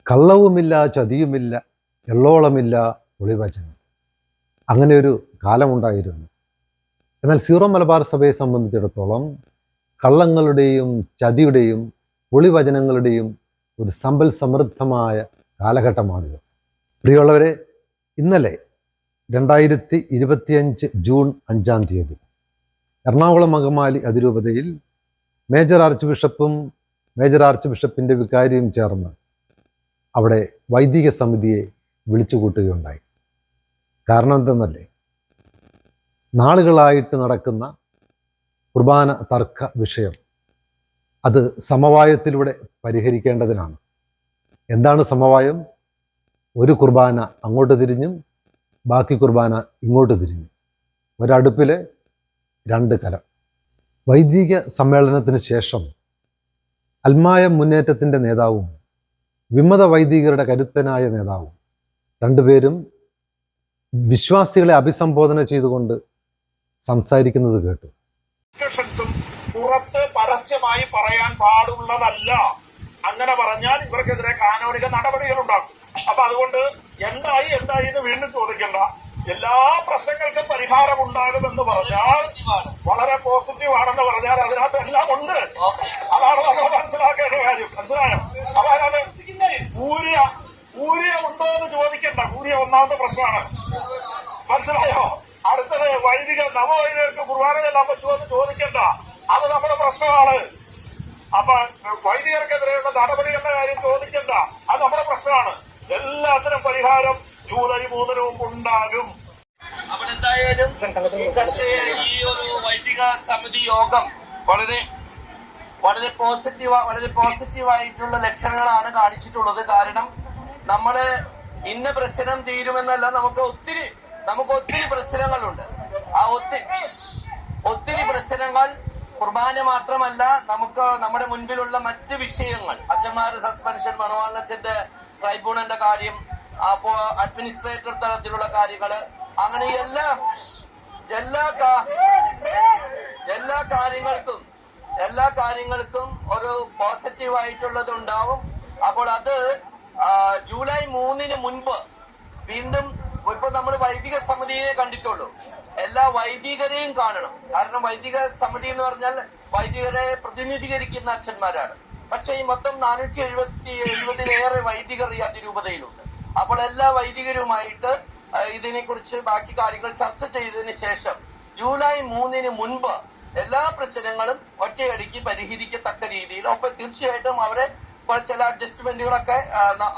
കള്ളവുമില്ല, ചതിയുമില്ല, എള്ളോളമില്ല, ഒളിവചനം. അങ്ങനെ ഒരു കാലമുണ്ടായിരുന്നു. എന്നാൽ സീറോ മലബാർ സഭയെ സംബന്ധിച്ചിടത്തോളം കള്ളങ്ങളുടെയും ചതിയുടെയും ഒളിവചനങ്ങളുടെയും ഒരു സമ്പൽ സമൃദ്ധമായ കാലഘട്ടമാണിത്. പ്രിയമുള്ളവരെ, ഇന്നലെ 2025 ജൂൺ 5-ാം തീയതി എറണാകുളം അങ്കമാലി അതിരൂപതയിൽ മേജർ ആർച്ച് ബിഷപ്പും മേജർ ആർച്ച് ബിഷപ്പിൻ്റെ വികാരിയും ചേർന്ന് അവിടെ വൈദിക സമിതിയെ വിളിച്ചുകൂട്ടുകയുണ്ടായി. കാരണം എന്തെന്നല്ലേ, നാളുകളായിട്ട് നടക്കുന്ന കുർബാന തർക്ക വിഷയം അത് സമവായത്തിലൂടെ പരിഹരിക്കേണ്ടതിനാണ്. എന്താണ് സമവായം? ഒരു കുർബാന അങ്ങോട്ട് തിരിഞ്ഞും ബാക്കി കുർബാന ഇങ്ങോട്ട് തിരിഞ്ഞും, ഒരടുപ്പിൽ രണ്ട് കലം. വൈദിക സമ്മേളനത്തിന് ശേഷം അൽമായ മുന്നേറ്റത്തിൻ്റെ നേതാവും വിമത വൈദികരുടെ കരുത്തനായ നേതാവും രണ്ടുപേരും വിശ്വാസികളെ അഭിസംബോധന ചെയ്തുകൊണ്ട് സംസാരിക്കുന്നത് കേട്ടു. പുറത്ത് പരസ്യമായി പറയാൻ പാടുള്ളതല്ല. അങ്ങനെ പറഞ്ഞാൽ ഇവർക്കെതിരെ കാനോനിക നടപടികൾ ഉണ്ടാകും. അപ്പൊ അതുകൊണ്ട് എന്തായി എന്ന് വീണ്ടും ചോദിക്കണ്ട. എല്ലാ പ്രശ്നങ്ങൾക്കും പരിഹാരം ഉണ്ടാകുമെന്ന് പറഞ്ഞാൽ വളരെ പോസിറ്റീവ് ആണെന്ന് പറഞ്ഞാൽ അതിനകത്ത് എല്ലാം ഉണ്ട്. അതാണ് നമ്മൾ മനസ്സിലാക്കേണ്ട കാര്യം. മനസ്സിലായോ? അപ്പൊ അതിനകത്ത് ഊരിയ ഉണ്ടോ എന്ന് ചോദിക്കണ്ട. ഊരിയ ഒന്നാമത്തെ പ്രശ്നമാണ്. മനസ്സിലായോ? അടുത്തത് നവവൈദികർക്ക് കുർബാന ചെല്ലാൻ പറ്റുമോ എന്ന് ചോദിക്കണ്ട. അത് നമ്മുടെ പ്രശ്നമാണ്. അപ്പൊ വൈദികർക്കെതിരെയുള്ള നടപടികളുടെ കാര്യം ചോദിക്കണ്ട. അത് നമ്മുടെ പ്രശ്നമാണ്. എല്ലാത്തിനും പരിഹാരം ജൂലൈ 3 ഉണ്ടാകും. അപ്പോൾ എന്തായാലും ഈ ഒരു വൈദിക സമിതി യോഗം വളരെ പോസിറ്റീവായിട്ടുള്ള ലക്ഷണങ്ങളാണ് കാണിച്ചിട്ടുള്ളത്. കാരണം നമ്മള് ഇന്ന പ്രശ്നം തീരുമെന്നല്ല, നമുക്ക് ഒത്തിരി പ്രശ്നങ്ങളുണ്ട്. ആ ഒത്തിരി പ്രശ്നങ്ങൾ കുർബാന മാത്രമല്ല, നമുക്ക് നമ്മുടെ മുൻപിലുള്ള മറ്റ് വിഷയങ്ങൾ, അച്ഛന്മാരുടെ സസ്പെൻഷൻ, മണവാളച്ചന്റെ ട്രൈബ്യൂണലിന്റെ കാര്യം, അപ്പോ അഡ്മിനിസ്ട്രേറ്റർ തലത്തിലുള്ള കാര്യങ്ങള്, അങ്ങനെ എല്ലാ കാര്യങ്ങൾക്കും ഒരു പോസിറ്റീവായിട്ടുള്ളത് ഉണ്ടാവും. അപ്പോൾ അത് ജൂലൈ 3 മുൻപ് വീണ്ടും, ഇപ്പൊ നമ്മൾ വൈദിക സമിതിയെ കണ്ടിട്ടുള്ളൂ, എല്ലാ വൈദികരെയും കാണണം. കാരണം വൈദിക സമിതി എന്ന് പറഞ്ഞാൽ വൈദികരെ പ്രതിനിധീകരിക്കുന്ന അച്ഛന്മാരാണ്. പക്ഷെ ഈ മൊത്തം 470-ലേറെ വൈദികർ ഈ അതിരൂപതയിലുണ്ട്. അപ്പോൾ എല്ലാ വൈദികരുമായിട്ട് ഇതിനെക്കുറിച്ച് ബാക്കി കാര്യങ്ങൾ ചർച്ച ചെയ്തതിന് ശേഷം ജൂലൈ 3 മുൻപ് എല്ലാ പ്രശ്നങ്ങളും ഒറ്റയടിക്ക് പരിഹരിക്കത്തക്ക രീതിയിൽ, ഒപ്പം തീർച്ചയായിട്ടും അവരെ ചില അഡ്ജസ്റ്റ്മെന്റുകളൊക്കെ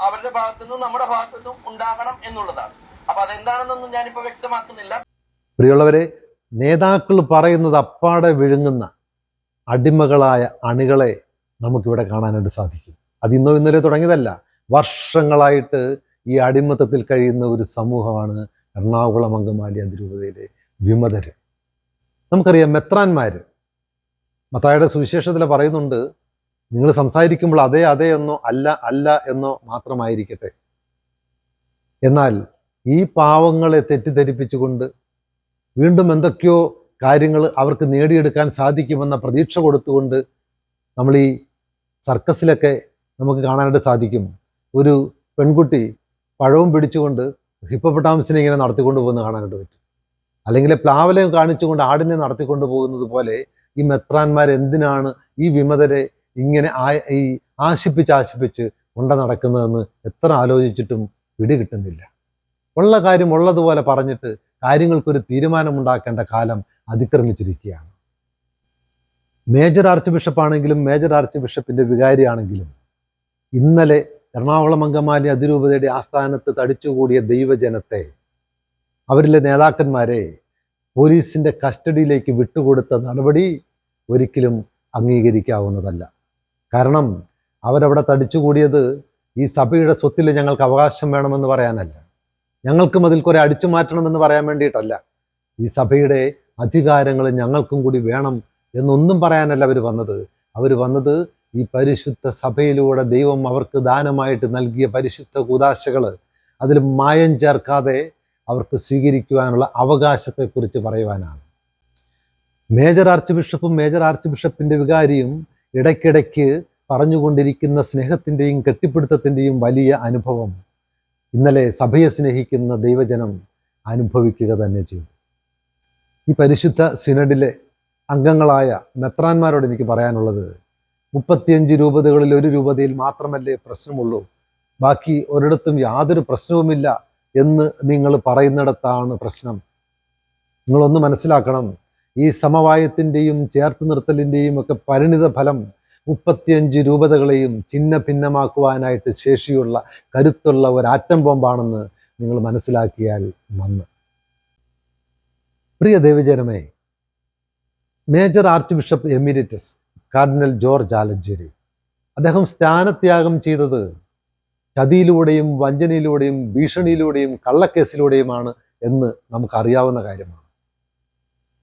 അവരുടെ ഭാഗത്തുനിന്നും നമ്മുടെ ഭാഗത്തുനിന്നും ഉണ്ടാകണം എന്നുള്ളതാണ്. അപ്പൊ അതെന്താണെന്നൊന്നും ഞാനിപ്പോ വ്യക്തമാക്കുന്നില്ല. പ്രിയമുള്ളവരെ, നേതാക്കൾ പറയുന്നത് അപ്പാടെ വിഴുങ്ങുന്ന അടിമകളായ അണികളെ നമുക്കിവിടെ കാണാനായിട്ട് സാധിക്കും. അത് ഇന്നോ ഇന്നലെ തുടങ്ങിയതല്ല. വർഷങ്ങളായിട്ട് ഈ അടിമത്തത്തിൽ കഴിയുന്ന ഒരു സമൂഹമാണ് എറണാകുളം അങ്കമാലി അതിരൂപതയിലെ വിമതര്. നമുക്കറിയാം, മെത്രാന്മാര് മത്തായിയുടെ സുവിശേഷത്തിൽ പറയുന്നുണ്ട്, നിങ്ങൾ സംസാരിക്കുമ്പോൾ അതെ എന്നോ അല്ല എന്നോ മാത്രമായിരിക്കട്ടെ. എന്നാൽ ഈ പാവങ്ങളെ തെറ്റിദ്ധരിപ്പിച്ചുകൊണ്ട് വീണ്ടും എന്തൊക്കെയോ കാര്യങ്ങൾ അവർക്ക് നേടിയെടുക്കാൻ സാധിക്കുമെന്ന പ്രതീക്ഷ കൊടുത്തുകൊണ്ട് നമ്മൾ ഈ സർക്കസിലൊക്കെ നമുക്ക് കാണാനായിട്ട് സാധിക്കും. ഒരു പെൺകുട്ടി പഴവും പിടിച്ചുകൊണ്ട് ഹിപ്പോപ്പൊട്ടാമസിനെ ഇങ്ങനെ നടത്തിക്കൊണ്ട് പോകുന്നത് കാണാനായിട്ട് പറ്റും. അല്ലെങ്കിൽ പ്ലാവലെ കാണിച്ചുകൊണ്ട് ആടിനെ നടത്തിക്കൊണ്ട് പോകുന്നത് പോലെ ഈ മെത്രാന്മാർ എന്തിനാണ് ഈ വിമതരെ ഇങ്ങനെ ആശിപ്പിച്ച് കൊണ്ട നടക്കുന്നതെന്ന് എത്ര ആലോചിച്ചിട്ടും പിടികിട്ടുന്നില്ല. ഉള്ള കാര്യം ഉള്ളതുപോലെ പറഞ്ഞിട്ട് കാര്യങ്ങൾക്കൊരു തീരുമാനമുണ്ടാക്കേണ്ട കാലം അതിക്രമിച്ചിരിക്കുകയാണ്. മേജർ ആർച്ച് ബിഷപ്പാണെങ്കിലും മേജർ ആർച്ച് ബിഷപ്പിൻ്റെ വികാരിയാണെങ്കിലും ഇന്നലെ എറണാകുളം അങ്കമാലി അതിരൂപതയുടെ ആസ്ഥാനത്ത് തടിച്ചുകൂടിയ ദൈവജനത്തെ, അവരിലെ നേതാക്കന്മാരെ പോലീസിൻ്റെ കസ്റ്റഡിയിലേക്ക് വിട്ടുകൊടുത്ത നടപടി ഒരിക്കലും അംഗീകരിക്കാവുന്നതല്ല. കാരണം അവരവിടെ തടിച്ചുകൂടിയത് ഈ സഭയുടെ സ്വത്തിൽ ഞങ്ങൾക്ക് അവകാശം വേണമെന്ന് പറയാനല്ല, ഞങ്ങൾക്കും അതിൽ കുറെ അടിച്ചു മാറ്റണമെന്ന് പറയാൻ വേണ്ടിയിട്ടല്ല, ഈ സഭയുടെ അധികാരങ്ങൾ ഞങ്ങൾക്കും കൂടി വേണം എന്നൊന്നും പറയാനല്ല അവർ വന്നത് ഈ പരിശുദ്ധ സഭയിലൂടെ ദൈവം അവർക്ക് ദാനമായിട്ട് നൽകിയ പരിശുദ്ധ കൂദാശകൾ അതിൽ മായം ചേർക്കാതെ അവർക്ക് സ്വീകരിക്കുവാനുള്ള അവകാശത്തെക്കുറിച്ച് പറയുവാനാണ്. മേജർ ആർച്ച് ബിഷപ്പും മേജർ ആർച്ച് ബിഷപ്പിൻ്റെ വികാരിയും ഇടയ്ക്കിടയ്ക്ക് പറഞ്ഞുകൊണ്ടിരിക്കുന്ന സ്നേഹത്തിൻ്റെയും കെട്ടിപ്പിടുത്തത്തിൻ്റെയും വലിയ അനുഭവം ഇന്നലെ സഭയെ സ്നേഹിക്കുന്ന ദൈവജനം അനുഭവിക്കുക തന്നെ ചെയ്തു. ഈ പരിശുദ്ധ സിനഡിലെ അംഗങ്ങളായ മെത്രാന്മാരോട് എനിക്ക് പറയാനുള്ളത്, 35 രൂപതകളിൽ ഒരു രൂപതയിൽ മാത്രമല്ലേ പ്രശ്നമുള്ളൂ, ബാക്കി ഒരിടത്തും യാതൊരു പ്രശ്നവുമില്ല എന്ന് നിങ്ങൾ പറയുന്നിടത്താണ് പ്രശ്നം. നിങ്ങളൊന്ന് മനസ്സിലാക്കണം, ഈ സമവായത്തിൻ്റെയും ചേർത്ത് നിർത്തലിൻ്റെയും ഒക്കെ പരിണിത ഫലം 35 രൂപതകളെയും ഛിന്ന ഭിന്നമാക്കുവാനായിട്ട് ശേഷിയുള്ള കരുത്തുള്ള ഒരു ആറ്റം ബോംബാണെന്ന് നിങ്ങൾ മനസ്സിലാക്കിയാൽ നന്ന്. പ്രിയ ദൈവജനമേ, major arch bishop emeritus cardinal George Alencherry അദ്ദേഹം സ്ഥാനത്യാഗം ചെയ്തത് ചതിയിലൂടെയും വഞ്ചനയിലൂടെയും ഭീഷണിയിലൂടെയും കള്ളക്കേസിലൂടെയുമാണ് എന്ന് നമുക്കറിയാവുന്ന കാര്യമാണ്.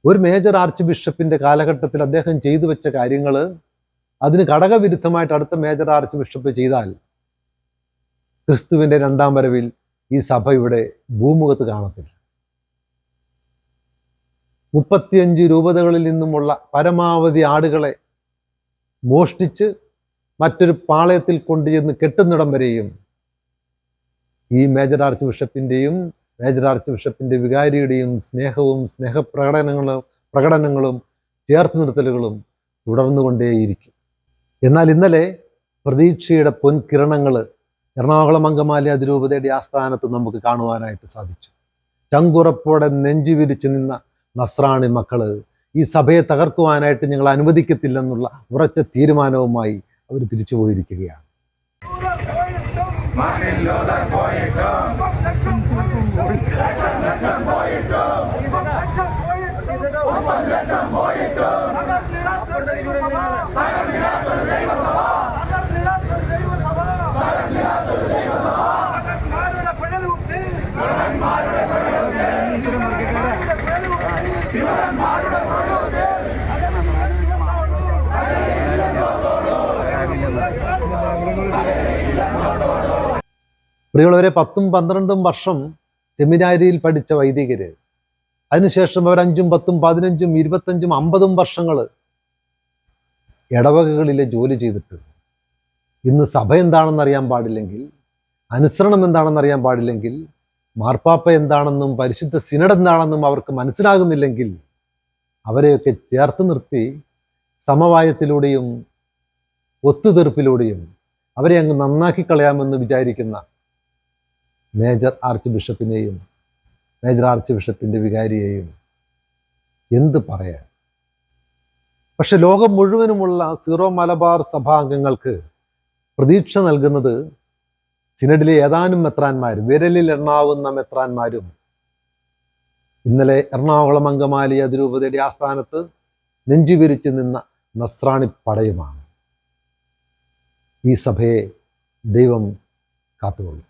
ഒരു മേജർ ആർച്ച് ബിഷപ്പിന്റെ കാലഘട്ടത്തിൽ അദ്ദേഹം ചെയ്തു വെച്ച കാര്യങ്ങൾ അതിന് ഘടകവിരുദ്ധമായിട്ട് അടുത്ത മേജർ ആർച്ച് ബിഷപ്പ് ചെയ്താൽ ക്രിസ്തുവിന്റെ 2ാം വരവിൽ ഈ സഭയുടെ ഭൂമുഖത്ത് കാണത്തില്ല. 35 രൂപതകളിൽ നിന്നുമുള്ള പരമാവധി ആടുകളെ മോഷ്ടിച്ച് മറ്റൊരു പാളയത്തിൽ കൊണ്ടുചെന്ന് കെട്ടുന്നിടം വരെയും ഈ മേജർ ആർച്ച് ബിഷപ്പിന്റെ വികാരിയുടെയും സ്നേഹവും പ്രകടനങ്ങളും ചേർത്ത് നിർത്തലുകളും തുടർന്നുകൊണ്ടേയിരിക്കും. എന്നാൽ ഇന്നലെ പ്രതീക്ഷയുടെ പൊൻകിരണങ്ങൾ എറണാകുളം അങ്കമാലി അതിരൂപതയുടെ ആസ്ഥാനത്ത് നമുക്ക് കാണുവാനായിട്ട് സാധിച്ചു. ചങ്കുറപ്പോടെ നെഞ്ചു വിരിച്ചു നിന്ന നസ്രാണി മക്കള് ഈ സഭയെ തകർക്കുവാനായിട്ട് ഞങ്ങൾ അനുവദിക്കത്തില്ലെന്നുള്ള ഉറച്ച തീരുമാനവുമായി അവർ തിരിച്ചു പോയിരിക്കുകയാണ്. പ്രിയമുള്ളവരെ, 10ഉം 12ഉം വർഷം സെമിനാരിയിൽ പഠിച്ച വൈദികര്, അതിനുശേഷം അവർ 5ഉം 10ഉം 15ഉം 25ഉം 50ഉം വർഷങ്ങൾ ഇടവകകളിലെ ജോലി ചെയ്തിട്ട് ഇന്ന് സഭ എന്താണെന്നറിയാൻ പാടില്ലെങ്കിൽ, അനുസരണം എന്താണെന്നറിയാൻ പാടില്ലെങ്കിൽ, മാർപ്പാപ്പ എന്താണെന്നും പരിശുദ്ധ സിനഡ് എന്താണെന്നും അവർക്ക് മനസ്സിലാകുന്നില്ലെങ്കിൽ അവരെയൊക്കെ ചേർത്ത് നിർത്തി സമവായത്തിലൂടെയും ഒത്തുതീർപ്പിലൂടെയും അവരെ അങ്ങ് നന്നാക്കി കളയാമെന്ന് വിചാരിക്കുന്ന മേജർ ആർച്ച് ബിഷപ്പിൻ്റെ വികാരിയെയും എന്ത് പറയാൻ. പക്ഷെ ലോകം മുഴുവനുമുള്ള സീറോ മലബാർ സഭാംഗങ്ങൾക്ക് പ്രതീക്ഷ നൽകുന്നത് സിനഡിലെ ഏതാനും മെത്രാന്മാരും, വിരലിൽ എണ്ണാവുന്ന മെത്രാന്മാരും ഇന്നലെ എറണാകുളം അങ്കമാലി അതിരൂപതയുടെ ആസ്ഥാനത്ത് നെഞ്ചുവിരിച്ച് നിന്ന നസ്രാണി പടയുമാണ്. ഈ സഭയെ ദൈവം കാത്തുകൊള്ളും.